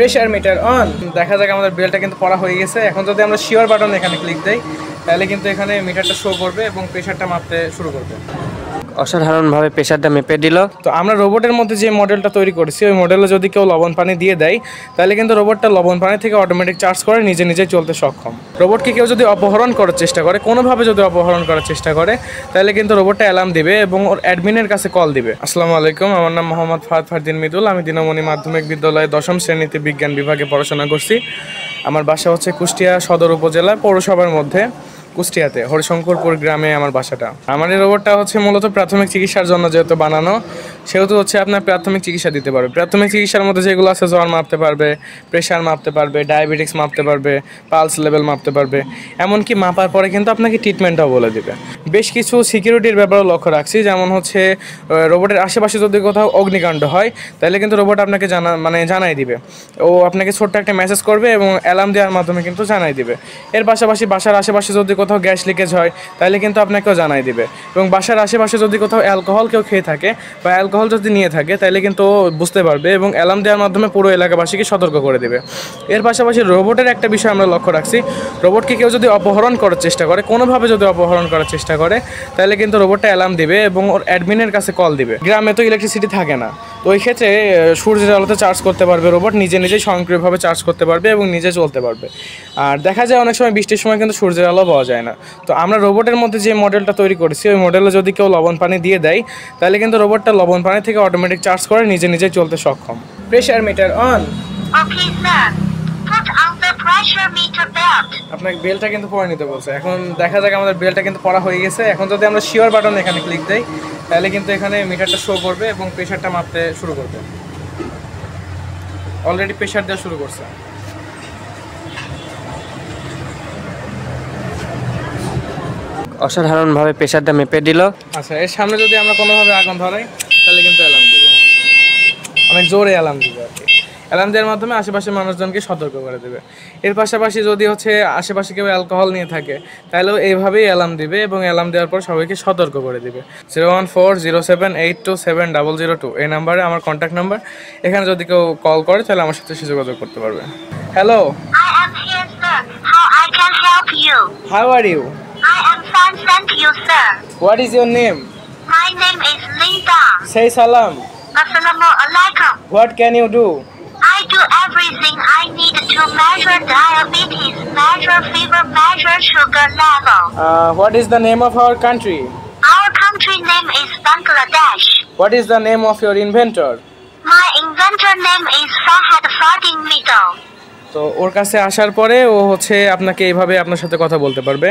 Pressure meter on. দেখা যাক আমাদের বেলটা কিন্তু পড়া হয়ে গেছে। এখন যদি আমরা শিওর বাটন এখানে ক্লিক দেই তাহলে কিন্তু এখানে মিটারটা শো করবে এবং প্রেসারটা মাপতে শুরু করবে। অসাধারণভাবে প্রেসারটা মেপে দিল। তো আমরা রোবটের মধ্যে যে মডেলটা তৈরি করেছি ওই মডেলে যদি কেউ লবণ পানি দিয়ে দেয় তাহলে কিন্তু রোবটটা লবণ পানি থেকে অটোমেটিক চার্জ করে নিজে নিজে চলতে সক্ষম। রোবটকে কেউ যদি অপহরণ করার চেষ্টা করে, কোনোভাবে যদি অপহরণ করার চেষ্টা করে তাহলে কিন্তু রোবটটা অ্যালার্ম দিবে এবং ওর অ্যাডমিনের কাছে কল দিবে। আসসালামু আলাইকুম, আমার নাম মোহাম্মদ ফারদিন মৃদুল। আমি দিনমণি মাধ্যমিক বিদ্যালয়ে ১০ম শ্রেণীতে বিজ্ঞান বিভাগে পড়াশোনা করছি। আমার বাসা হচ্ছে কুষ্টিয়া সদর উপজেলা পৌরসভার মধ্যে, কুষ্টিয়াতে হরিশঙ্করপুর গ্রামে আমার বাসাটা। আমার এই রোবটটা হচ্ছে মূলত প্রাথমিক চিকিৎসার জন্য যেহেতু বানানো, সেহেতু হচ্ছে আপনার প্রাথমিক চিকিৎসা দিতে পারবে। প্রাথমিক চিকিৎসার মধ্যে যেগুলো আছে, জ্বর মাপতে পারবে, প্রেশার মাপতে পারবে, ডায়াবেটিক্স মাপতে পারবে, পালস লেভেল মাপতে পারবে, এমনকি মাপার পরে কিন্তু আপনাকে ট্রিটমেন্টটাও বলে দেবে। বেশ কিছু সিকিউরিটির ব্যাপারেও লক্ষ্য রাখছি, যেমন হচ্ছে রোবটের আশেপাশে যদি কোথাও অগ্নিকাণ্ড হয় তাহলে কিন্তু রোবট আপনাকে জানাই দিবে। ও আপনাকে ছোট্ট একটা মেসেজ করবে এবং অ্যালার্ম দেওয়ার মাধ্যমে কিন্তু জানাই দিবে। এর পাশাপাশি বাসার আশেপাশে যদি কোথাও গ্যাস লিকেজ হয় তাহলে কিন্তু আপনাকেও জানাই দিবে। এবং বাসার আশেপাশে যদি কোথাও অ্যালকোহল কেউ খেয়ে থাকে বা অ্যালকোহল যদি নিয়ে থাকে তাহলে কিন্তু ও বুঝতে পারবে এবং অ্যালার্ম দেওয়ার মাধ্যমে পুরো এলাকাবাসীকে সতর্ক করে দেবে। এর পাশাপাশি রোবটের একটা বিষয় আমরা লক্ষ্য রাখছি, রোবটকে কেউ যদি অপহরণ করার চেষ্টা করে, কোনোভাবে যদি অপহরণ করার চেষ্টা করে তাহলে কিন্তু রোবটটা অ্যালার্ম দিবে এবং ওর অ্যাডমিনের কাছে কল দিবে। গ্রামে তো ইলেকট্রিসিটি থাকে না, তো ওই ক্ষেত্রে সূর্যের আলোতে চার্জ করতে পারবে রোবট, নিজেই স্বয়ংক্রিয়ভাবে চার্জ করতে পারবে এবং নিজে চলতে পারবে। আর দেখা যায় অনেক সময় বৃষ্টির সময় কিন্তু সূর্যের আলো পাওয়া যায় না। তো আমরা রোবটের মধ্যে যে মডেলটা তৈরি করেছি ওই মডেলে যদি কেউ লবণ পানি দিয়ে দেয় তাহলে কিন্তু রোবটটা লবণ পানি থেকে অটোমেটিক চার্জ করে নিজে নিজে চলতে সক্ষম। Pressure meter on. Okay, sir. Put on the pressure meter belt. আপনাকে বেলটা কিন্তু পড়ে নিতে বলছে। এখন দেখা যাক আমাদের বেলটা কিন্তু পড়া হয়ে গেছে। এখন যদি আমরা শিওর বাটন এখানে ক্লিক দেই তাহলে কিন্তু এখানে মিটারটা শো করবে এবং প্রেসারটা মাপতে শুরু করবে। অলরেডি প্রেসার দেওয়া শুরু করছে। অসাধারণভাবে প্রেসারটা মেপে দিল। আচ্ছা, এর সামনে যদি আমরা কোনোভাবে আগুন ধরাই তাহলে কিন্তু অ্যালার্ম দেবে, অনেক জোরে অ্যালার্ম দেবে আর কি। অ্যালার্ম দেওয়ার মাধ্যমে আশেপাশের মানুষজনকে সতর্ক করে দেবে। এর পাশাপাশি যদি হচ্ছে আশেপাশে কেউ অ্যালকোহল নিয়ে থাকে তাহলেও এইভাবেই অ্যালার্ম দিবে এবং অ্যালার্ম দেওয়ার পর সবাইকে সতর্ক করে দেবে। 01407827002 এই নাম্বারে আমার কন্ট্যাক্ট নাম্বার। এখানে যদি কেউ কল করে তাহলে আমার সাথে সে যোগাযোগ করতে পারবে। Hello, I am here, sir. How I can help you? How are you? I am fine, thank you, sir. What is your name? My name is Linda. সেই সালাম। Assalamualaikum. What can you do? I do everything I need to measure diabetes, measure fever, measure sugar level. What is the name of our country? Our country name is Bangladesh. What is the name of your inventor? My inventor name is Fardin Mৃদুল. তো ওর কাছে আসার পরে ও হচ্ছে আপনাকে এইভাবে আপনার সাথে কথা বলতে পারবে।